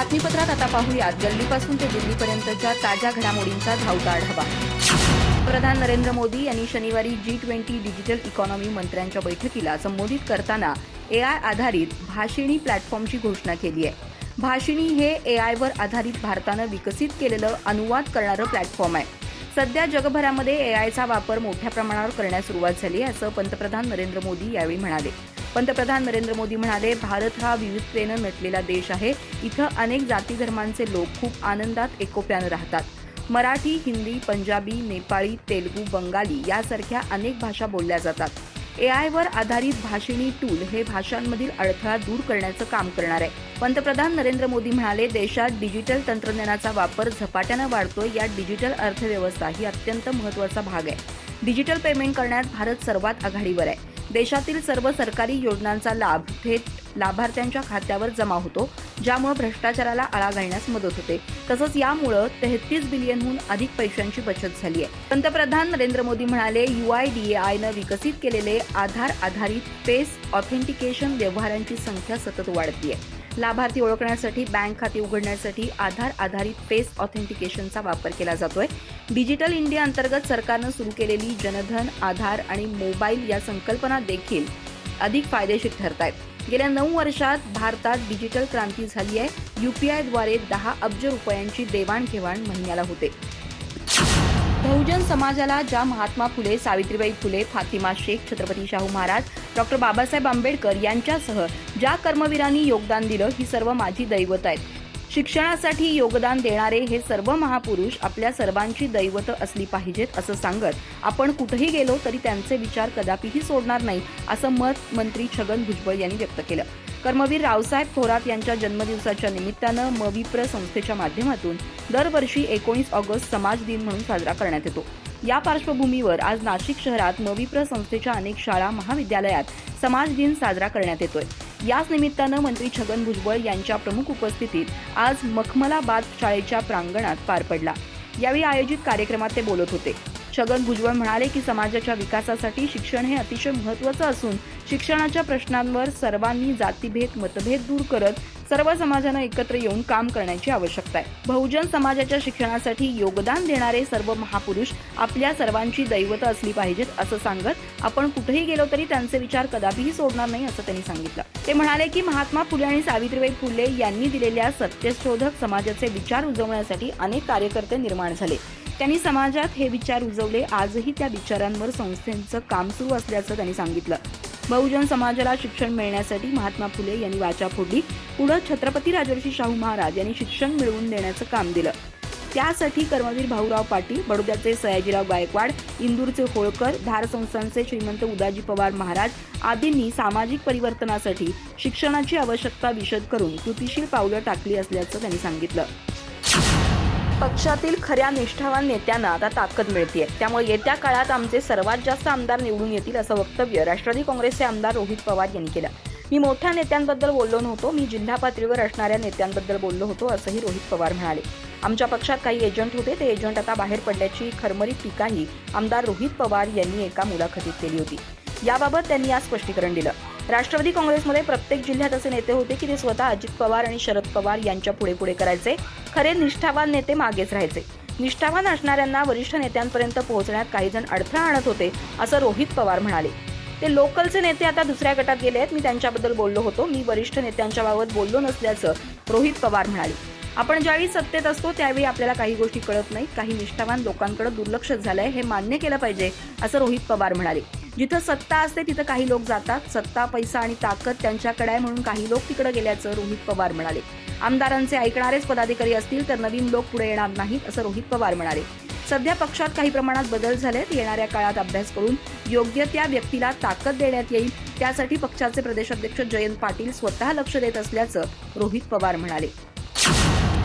बातमीपत्रात आता पाहूयात गल्लीपासून ते दिल्लीपर्यंतच्या ताज्या घडामोडींचा धावता आढावा। प्रधान नरेंद्र मोदी यांनी शनिवारी G20 डिजिटल इकॉनॉमी मंत्र्यांच्या बैठकीला संबोधित करताना AI आधारित भाषिणी प्लॅटफॉर्मची घोषणा केली आहे। भाषिणी हे AIवर आधारित भारतानं विकसित केलेलं अनुवाद करणारं प्लॅटफॉर्म आहे। सध्या जगभरामध्ये AIचा वापर मोठ्या प्रमाणावर करण्यास सुरुवात झाली आहे, असं पंतप्रधान नरेंद्र मोदी यावेळी म्हणाले। पंतप्रधान नरेंद्र मोदी म्हणाले, भारत हा विविधतेनं नटलेला देश आहे। इथं अनेक जाती धर्मांचे लोक खूप आनंदात एकोप्यानं राहतात। मराठी, हिंदी, पंजाबी, नेपाळी, तेलुगू, बंगाली यासारख्या अनेक भाषा बोलल्या जातात। AIवर आधारित भाषिणी टूल हे भाषांमधील अडथळा दूर करण्याचं काम करणार आहे। पंतप्रधान नरेंद्र मोदी म्हणाले, देशात डिजिटल तंत्रज्ञानाचा वापर झपाट्यानं वाढतोय। या डिजिटल अर्थव्यवस्था ही अत्यंत महत्त्वाचा भाग आहे। डिजिटल पेमेंट करण्यात भारत सर्वात आघाडीवर आहे। देशातील सर्व सरकारी योजनांचा लाभ थेट लाभार्थ्यांच्या खात्यावर जमा होतो, ज्यामुळे भ्रष्टाचाराला आळा घालण्यास मदत होते। तसंच यामुळे 33 बिलियनहून अधिक पैशांची बचत झाली आहे। पंतप्रधान नरेंद्र मोदी म्हणाले, UIDAIनं विकसित केलेले आधार आधारित फेस ऑथेंटिकेशन व्यवहारांची संख्या सतत वाढतीये। लाभार्थी ओळखण्यासाठी, बँक खाते उघडण्यासाठी आधार आधारित फेस ऑथेंटिकेशनचा वापर केला जातोय। डिजिटल इंडिया अंतर्गत सरकारनं सुरू केलेली जनधन, आधार आणि मोबाईल या संकल्पना देखील अधिक फायदेशीर ठरत आहेत। गेल्या 9 वर्षात भारतात डिजिटल क्रांती झाली आहे। UPIद्वारे 10 अब्ज रुपयांची देवाणघेवाण महिन्याला होते। बहुजन समाजाला ज्या महात्मा फुले, सावित्रीबाई फुले, फातिमा शेख, छत्रपती शाहू महाराज, डॉ. बाबासाहेब आंबेडकर यांच्यासह ज्या कर्मवीरांनी योगदान दिलं, ही सर्व माझी दैवत आहेत। शिक्षणासाठी योगदान देणारे हे सर्व महापुरुष आपल्या सर्वांची दैवत असली पाहिजेत, असं सांगत आपण कुठेही गेलो तरी त्यांचे विचार कदापिही सोडणार नाही, असं मत मंत्री छगन भुजबळ यांनी व्यक्त केलं। कर्मवीर रावसाहेब थोरात यांच्या जन्मदिवसाच्या निमित्तानं मविप्र संस्थेच्या माध्यमातून दरवर्षी 19 ऑगस्ट समाज दिन म्हणून साजरा करण्यात येतो। या पार्श्वभूमीवर आज नाशिक शहरात मविप्र संस्थेच्या अनेक शाळा, महाविद्यालयात समाज दिन साजरा करण्यात येतोय। याच निमित्तानं मंत्री छगन भुजबळ यांच्या प्रमुख उपस्थितीत आज मखमलाबाद शाळेच्या प्रांगणात पार पडला। यावेळी आयोजित कार्यक्रमात ते बोलत होते। छगन भुजबळ म्हणाले की समाजाच्या विकासासाठी शिक्षण हे अतिशय महत्त्वाचं असून शिक्षणाच्या प्रश्नांवर सर्वांनी जातीभेद, मतभेद दूर करत सर्व समाजानं एकत्र येऊन काम करण्याची आवश्यकता आहे। बहुजन समाजाच्या शिक्षणासाठी योगदान देणारे सर्व महापुरुष आपल्या सर्वांची दैवत असली पाहिजेत, असं सांगत आपण कुठेही गेलो तरी त्यांचे विचार कदापिही सोडणार नाही, असं त्यांनी सांगितलं। ते म्हणाले की महात्मा फुले आणि सावित्रीबाई फुले यांनी दिलेल्या सत्यशोधक समाजाचे विचार रुजवण्यासाठी अनेक कार्यकर्ते निर्माण झाले। त्यांनी समाजात हे विचार रुजवले। आजही त्या विचारांवर संस्थेचं काम सुरू असल्याचं त्यांनी सांगितलं। बहुजन समाजाला शिक्षण मिळण्यासाठी महात्मा फुले यांनी वाचा फोडली। पुढे छत्रपती राजर्षी शाहू महाराज यांनी शिक्षण मिळवून देण्याचं काम दिलं। त्यासाठी कर्मवीर भाऊराव पाटील, बडोद्याचे सयाजीराव गायकवाड, इंदूरचे होळकर, धार संस्थानचे श्रीमंत उदाजी पवार महाराज आदींनी सामाजिक परिवर्तनासाठी शिक्षणाची आवश्यकता विशद करून कृतीशील पावलं टाकली असल्याचं त्यांनी सांगितलं। पक्षातील खऱ्या निष्ठावान नेत्यांना आता ताकद मिळतेय, त्यामुळे येत्या काळात आमचे सर्वात जास्त आमदार निवडून येतील, असं वक्तव्य राष्ट्रवादी काँग्रेसचे आमदार रोहित पवार यांनी केलं। मी मोठ्या नेत्यांबद्दल बोललो नव्हतो, मी जिल्हा पातळीवर असणाऱ्या नेत्यांबद्दल बोललो होतो, असंही रोहित पवार म्हणाले। आमच्या पक्षात काही एजंट होते, ते एजंट आता बाहेर पडल्याची खरमरीत टीकाही आमदार रोहित पवार यांनी एका मुलाखतीत केली होती। याबाबत त्यांनी आज स्पष्टीकरण दिलं। राष्ट्रवादी काँग्रेसमध्ये प्रत्येक जिल्ह्यात असे नेते होते की ते स्वतः अजित पवार आणि शरद पवार यांच्या पुढे करायचे। खरे निष्ठावान नेते मागेच राहायचे। निष्ठावान असणाऱ्यांना वरिष्ठ नेत्यांपर्यंत पोहोचण्यात काही जण अडथळा आणत होते, असं रोहित पवार म्हणाले। ते लोकलचे नेते आता दुसऱ्या गटात गेले आहेत, मी त्यांच्याबद्दल बोललो होतो, मी वरिष्ठ नेत्यांच्या बाबत बोललो नसल्याचं रोहित पवार म्हणाले। आपण ज्यावेळी सत्तेत असतो त्यावेळी आपल्याला काही गोष्टी कळत नाहीत, काही निष्ठावान लोकांकडे दुर्लक्ष झालंय, हे मान्य केलं पाहिजे, असं रोहित पवार म्हणाले। जिथं सत्ता असते तिथं काही लोक जातात, सत्ता, पैसा आणि ताकद त्यांच्याकडे आहे म्हणून काही लोक तिकडे गेल्याचं रोहित पवार म्हणाले। आमदारांचे ऐकणारेच पदाधिकारी असतील तर नवीन लोक पुढे येणार नाहीत, असं रोहित पवार म्हणाले। सध्या पक्षात काही प्रमाणात बदल झालेत, येणाऱ्या काळात अभ्यास करून योग्य त्या व्यक्तीला ताकद देण्यात येईल, त्यासाठी पक्षाचे प्रदेशाध्यक्ष जयंत पाटील स्वतः लक्ष देत असल्याचं रोहित पवार म्हणाले।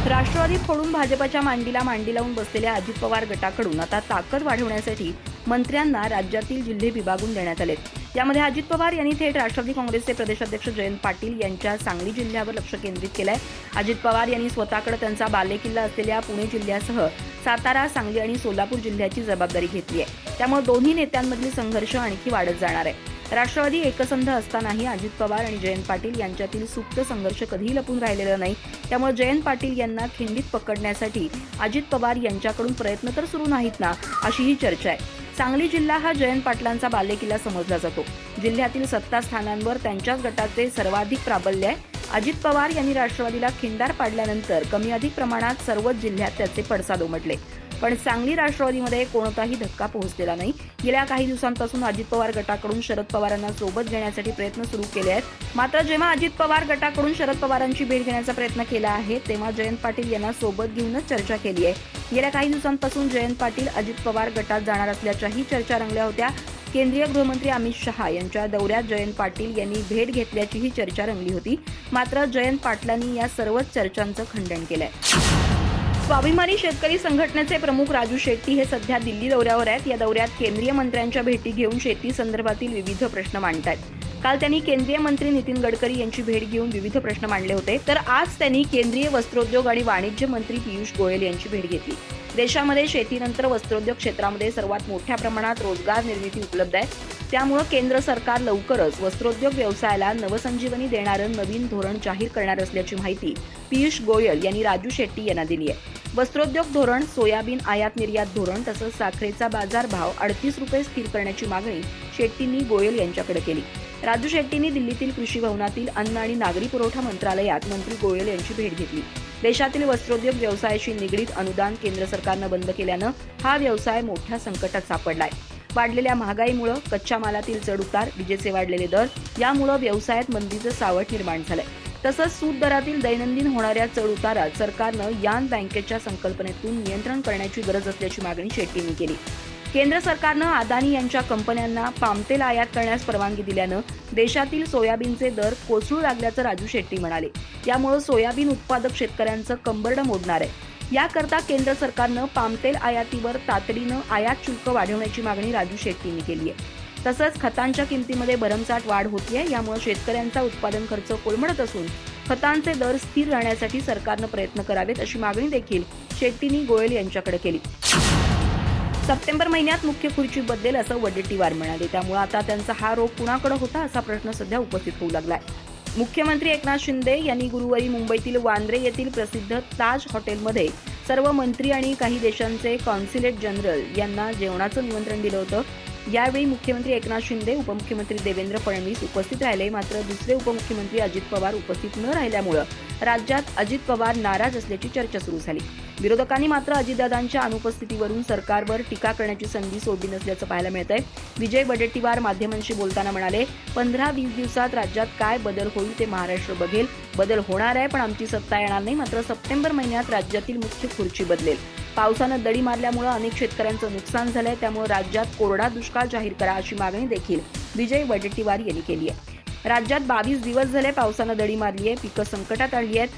राष्ट्रवादी फोडून भाजपच्या मांडीला मांडी लावून बसलेल्या अजित पवार गटाकडून आता ताकद वाढवण्यासाठी मंत्र्यांना राज्यातील जिल्हे विभागून देण्यात आलेत। यामध्ये अजित पवार यांनी थेट राष्ट्रवादी काँग्रेसचे प्रदेशाध्यक्ष जयंत पाटील यांच्या सांगली जिल्ह्यावर लक्ष केंद्रित केलंय। अजित पवार यांनी स्वतःकडे त्यांचा बालेकिल्ला असलेल्या पुणे जिल्ह्यासह सातारा, सांगली आणि सोलापूर जिल्ह्याची जबाबदारी घेतली आहे। त्यामुळे दोन्ही नेत्यांमधील संघर्ष आणखी वाढत जाणार आहे। राष्ट्रवादी एकसंध असतानाही अजित पवार आणि जयंत पाटील यांच्यातील सुप्त संघर्ष कधीही लपून राहिलेला नाही. त्यामुळे जयंत पाटील यांना खिंडीत पकडण्यासाठी अजित पवार यांच्याकडून प्रयत्न तर सुरू नाहीत ना, अशी ही चर्चा आहे. सांगली जिल्हा हा जयंत पाटलांचा बालेकिल्ला समजला जातो. जिल्ह्यातील 7 स्थानांवर त्यांच्याच गटाचे सर्वाधिक प्राबल्य आहे. अजित पवार यांनी राष्ट्रवादीला खिंडार पाडल्यानंतर कमी अधिक प्रमाणात सर्वच जिल्ह्यात त्याचे पडसाद उमटले. पण सांगली राष्ट्रवादीमध्ये कोणताही धक्का पोहोचलेला नाही. गेल्या काही दिवसांपासून अजित पवार गटाकडून शरद पवारांना सोबत घेण्यासाठी प्रयत्न सुरू केले आहेत. मात्र जेव्हा अजित पवार गटाकडून शरद पवारांची भेट घेण्याचा प्रयत्न केला आहे, तेव्हा जयंत पाटील यांना सोबत घेऊनच चर्चा केली आहे. गेल्या काही दिवसांपासून जयंत पाटील अजित पवार गटात जाणार असल्याच्याही चर्चा रंगल्या होत्या. केंद्रीय गृहमंत्री अमित शहा यांच्या दौऱ्यात जयंत पाटील यांनी भेट घेतल्याचीही चर्चा रंगली होती. मात्र जयंत पाटलांनी या सर्वच चर्चांचं खंडन केलंय. स्वाभिमानी शेतकरी संघटनेचे प्रमुख राजू शेट्टी हे सध्या दिल्ली दौऱ्यावर आहेत. या दौऱ्यात केंद्रीय मंत्र्यांच्या भेटी घेऊन शेती संदर्भातील विविध प्रश्न मांडतायत. काल त्यांनी केंद्रीय मंत्री नितीन गडकरी यांची भेट घेऊन विविध प्रश्न मांडले होते. तर आज त्यांनी केंद्रीय वस्त्रोद्योग आणि वाणिज्य मंत्री पियुष गोयल यांची भेट घेतली. देशामध्ये शेतीनंतर वस्त्रोद्योग क्षेत्रामध्ये सर्वात मोठ्या प्रमाणात रोजगार निर्मिती उपलब्ध आहे. त्यामुळे केंद्र सरकार लवकरच वस्त्रोद्योग व्यवसायाला नवसंजीवनी देणारं नवीन धोरण जाहीर करणार असल्याची माहिती पियुष गोयल यांनी राजू शेट्टी यांना दिली आहे. वस्त्रोद्योग धोरण, सोयाबीन आयात निर्यात धोरण तसंच साखरेचा बाजारभाव 38 रुपये स्थिर करण्याची मागणी शेट्टींनी गोयल यांच्याकडे केली. राजू शेट्टींनी दिल्लीतील कृषी भवनातील अन्न आणि नागरी पुरवठा मंत्रालयात मंत्री गोयल यांची भेट घेतली. देशातील वस्त्रोद्योग व्यवसायाशी निगडीत अनुदान केंद्र सरकारनं बंद केल्यानं हा व्यवसाय मोठ्या संकटात सापडलाय. वाढलेल्या महागाईमुळे, कच्च्या मालातील चढउतार, विजेचे वाढलेले दर यामुळे व्यवसायात मंदीचं सावट निर्माण झालंय. तसंच सूत दरातील दैनंदिन होणाऱ्या चढउतारात सरकारनं यान बँकेच्या संकल्पनेतून नियंत्रण करण्याची गरज असल्याची मागणी शेट्टींनी केली. केंद्र सरकारनं अदानी यांच्या कंपन्यांना पामतेल आयात करण्यास परवानगी दिल्यानं देशातील सोयाबीनचे दर कोसळू लागल्याचं राजू शेट्टी म्हणाले. यामुळे सोयाबीन उत्पादक शेतकऱ्यांचं कंबरडं मोडणार आहे. याकरता केंद्र सरकारनं पामतेल आयातीवर तातडीनं आयात शुल्क वाढवण्याची मागणी राजू शेट्टींनी केली आहे. तसंच खतांच्या किमतीमध्ये भरमसाठ वाढ होतीये. यामुळे शेतकऱ्यांचा उत्पादन खर्च कोलमडत असून खतांचे दर स्थिर राहण्यासाठी सरकारनं प्रयत्न करावेत अशी मागणी देखील शेट्टींनी गोयल यांच्याकडे केली. सप्टेंबर महिन्यात मुख्य खुर्ची बदलेल असं वडेट्टीवार म्हणाले. त्यामुळे आता त्यांचा हा रोग कुणाकडे होता असा प्रश्न सध्या उपस्थित होऊ लागलाय. मुख्यमंत्री एकनाथ शिंदे यांनी गुरुवारी मुंबईतील वांद्रे येथील प्रसिद्ध ताज हॉटेलमध्ये सर्व मंत्री आणि काही देशांचे कॉन्सुलेट जनरल यांना जेवणाचं निमंत्रण दिलं होतं. यावेळी मुख्यमंत्री एकनाथ शिंदे, उपमुख्यमंत्री देवेंद्र फडणवीस उपस्थित राहिले. मात्र दुसरे उपमुख्यमंत्री अजित पवार उपस्थित न राहिल्यामुळे राज्यात अजित पवार नाराज असल्याची चर्चा सुरू झाली. विरोधकांनी मात्र अजितदादांच्या अनुपस्थितीवरून सरकारवर टीका करण्याची संधी सोडली नसल्याचं पाहायला मिळतंय. विजय वडेट्टीवार माध्यमांशी बोलताना म्हणाले, 15-20 दिवसात राज्यात काय बदल होईल ते महाराष्ट्र बघेल. बदल होणार आहे, पण आमची सत्ता येणार नाही. मात्र सप्टेंबर महिन्यात राज्यातील मुख्य खुर्ची बदलेल. पावसानं दडी मारल्यामुळे अनेक शेतकऱ्यांचं नुकसान झालंय. त्यामुळे राज्यात कोरडा दुष्काळ जाहीर करा अशी मागणी देखील विजय वडेट्टीवार यांनी केली आहे. राज्यात 22 दिवस झाले पावसानं दडी मारली आहे. पिकं संकटात आली आहेत.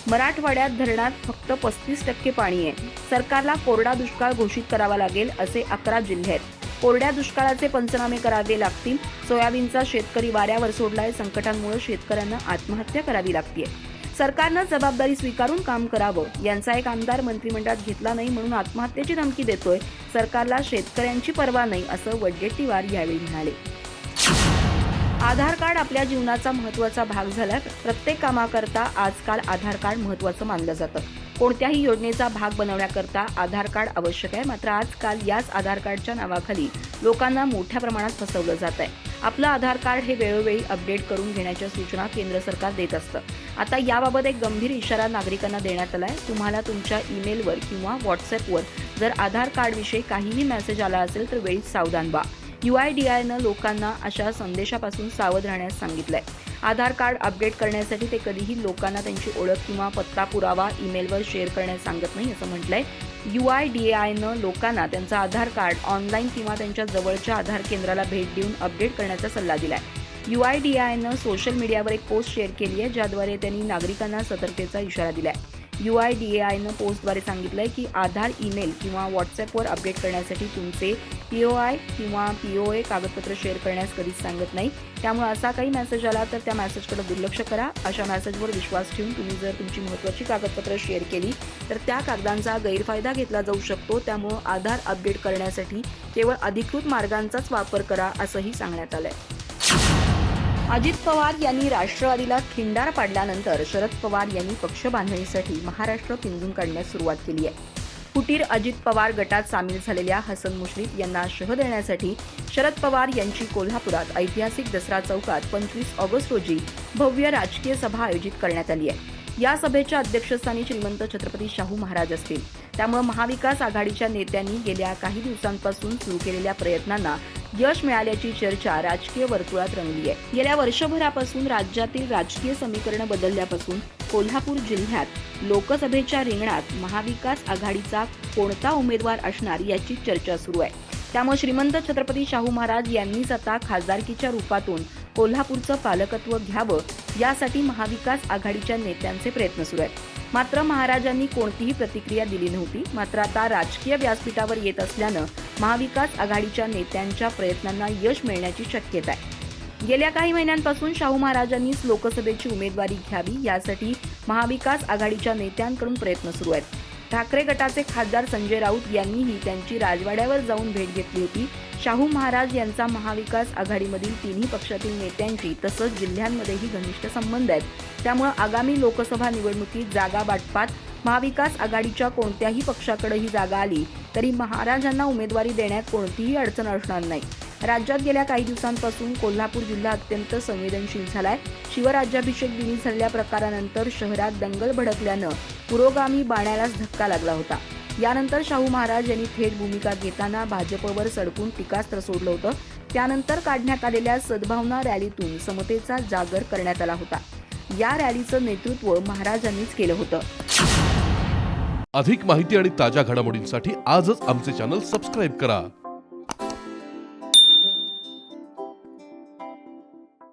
मराठवाड्यात धरणात फक्त 35% पाणी आहे. सरकारला कोरडा दुष्काळ घोषित करावा लागेल. असे 11 जिल्हे आहेत. कोरड्या दुष्काळाचे पंचनामे करावे लागतील. सोयाबीनचा शेतकरी वाऱ्यावर सोडलाय. संकटांमुळे शेतकऱ्यांना आत्महत्या करावी लागतेय. सरकारनं जबाबदारी स्वीकारून काम करावं. यांचा एक आमदार मंत्रिमंडळात घेतला नाही म्हणून आत्महत्येची धमकी देतोय. सरकारला शेतकऱ्यांची पर्वा नाही असं वडेट्टीवार यावेळी म्हणाले. आधार कार्ड आपल्या जीवनाचा महत्त्वाचा भाग झालाय. प्रत्येक कामाकरता आजकाल आधार कार्ड महत्त्वाचं मानलं जातं. कोणत्याही योजनेचा भाग बनवण्याकरता आधार कार्ड आवश्यक आहे. मात्र आजकाल याच आधार कार्डच्या नावाखाली लोकांना मोठ्या प्रमाणात फसवलं जात आहे. आपलं आधार कार्ड हे वेळोवेळी अपडेट करून घेण्याच्या सूचना केंद्र सरकार देत असतं. आता याबाबत एक गंभीर इशारा नागरिकांना देण्यात आलाय. तुम्हाला तुमच्या ईमेलवर किंवा व्हॉट्सअपवर जर आधार कार्डविषयी काहीही मेसेज आला असेल तर वेळीच सावधान व्हा. UIDAIनं लोकांना अशा संदेशापासून सावध राहण्यास सांगितलंय. आधार कार्ड अपडेट करण्यासाठी ते कधीही लोकांना त्यांची ओळख किंवा पत्ता पुरावा ईमेलवर शेअर करण्यास सांगत नाही असं म्हटलंय. UIDAIनं लोकांना त्यांचं आधार कार्ड ऑनलाईन किंवा त्यांच्या जवळच्या आधार केंद्राला भेट देऊन अपडेट करण्याचा सल्ला दिलाय. UIDAIनं सोशल मीडियावर एक पोस्ट शेअर केली आहे, ज्याद्वारे त्यांनी नागरिकांना सतर्कतेचा इशारा दिलाय. UIDAIनं पोस्टद्वारे सांगितलंय की आधार ईमेल किंवा व्हॉट्सअपवर अपडेट करण्यासाठी तुमचे POI किंवा POA कागदपत्र शेअर करण्यास कधीच सांगत नाही. त्यामुळे असा काही मेसेज आला तर त्या मेसेजकडे दुर्लक्ष करा. अशा मेसेजवर विश्वास ठेवून तुम्ही जर तुमची महत्त्वाची कागदपत्र शेअर केली तर त्या कागदांचा गैरफायदा घेतला जाऊ शकतो. त्यामुळे आधार अपडेट करण्यासाठी केवळ अधिकृत मार्गांचाच वापर करा असंही सांगण्यात आलंय. अजित पवार यांनी राष्ट्रवादीला खिंडार पाडल्यानंतर शरद पवार यांनी पक्ष बांधणीसाठी महाराष्ट्र पिंजून काढण्यास सुरुवात केली आहे. फुटीर अजित पवार गटात सामील झालेल्या हसन मुश्रीफ यांना शह देण्यासाठी शरद पवार यांची कोल्हापुरात ऐतिहासिक दसरा चौकात 25 ऑगस्ट रोजी भव्य राजकीय सभा आयोजित करण्यात आली आहे. या सभेच्या अध्यक्षस्थानी श्रीमंत छत्रपती शाहू महाराज असतील. त्यामुळे महाविकास आघाडीच्या नेत्यांनी गेल्या काही दिवसांपासून सुरू केलेल्या प्रयत्नांना यश मिळाल्याची चर्चा राजकीय वर्तुळात रंगली आहे. गेल्या वर्षभरापासून राज्यातील राजकीय समीकरण बदलल्यापासून कोल्हापूर जिल्ह्यात लोकसभेच्या रिंगणात महाविकास आघाडीचा कोणता उमेदवार असणार याची चर्चा सुरू आहे. त्यामुळे श्रीमंत छत्रपती शाहू महाराज यांनीच आता खासदारकीच्या रूपातून कोल्हापूरचं पालकत्व घ्यावं यासाठी महाविकास आघाडीच्या नेत्यांचे प्रयत्न सुरू आहेत. मात्र महाराजांनी कोणतीही प्रतिक्रिया दिली नव्हती. मात्र आता राजकीय व्यासपीठावर येत असल्यानं महाविकास आघाडीच्या नेत्यांच्या प्रयत्नांना यश मिळण्याची शक्यता आहे. गेल्या काही महिन्यांपासून शाहू महाराजांनीच लोकसभेची उमेदवारी घ्यावी यासाठी महाविकास आघाडीच्या नेत्यांकडून प्रयत्न सुरू आहेत. ठाकरे गटाचे खासदार संजय राऊत यांनीही त्यांची राजवाड्यावर जाऊन भेट घेतली होती. शाहू महाराज यांचा महाविकास आघाडीमधील तिन्ही पक्षातील नेत्यांशी तसंच जिल्ह्यांमध्येही घनिष्ठ संबंध आहेत. त्यामुळे आगामी लोकसभा निवडणुकीत जागा वाटपात महाविकास आघाडीच्या कोणत्याही पक्षाकडे ही जागा आली तरी महाराजांना उमेदवारी देण्यात कोणतीही अडचण असणार नाही. राज्यात गेल्या काही दिवसांपासून कोल्हापूर जिल्हा अत्यंत संवेदनशील झालाय. शिवराज्याभिषेक दिनी झालेल्या प्रकारानंतर शहरात दंगल भडकल्यानं पुरोगामी बाण्यालाच धक्का लागला होता. यानंतर शाहू महाराज यांनी थेट भूमिका घेताना भाजपवर सडकून टीकास्त्र सोडलं होतं. त्यानंतर काढण्यात आलेल्या सद्भावना रॅलीतून समतेचा जागर करण्यात आला होता. या रॅलीचं नेतृत्व महाराजांनीच केलं होतं. अधिक माहिती आणि ताज्या घडामोडींसाठी आजच आमचे चॅनल सबस्क्राईब करा.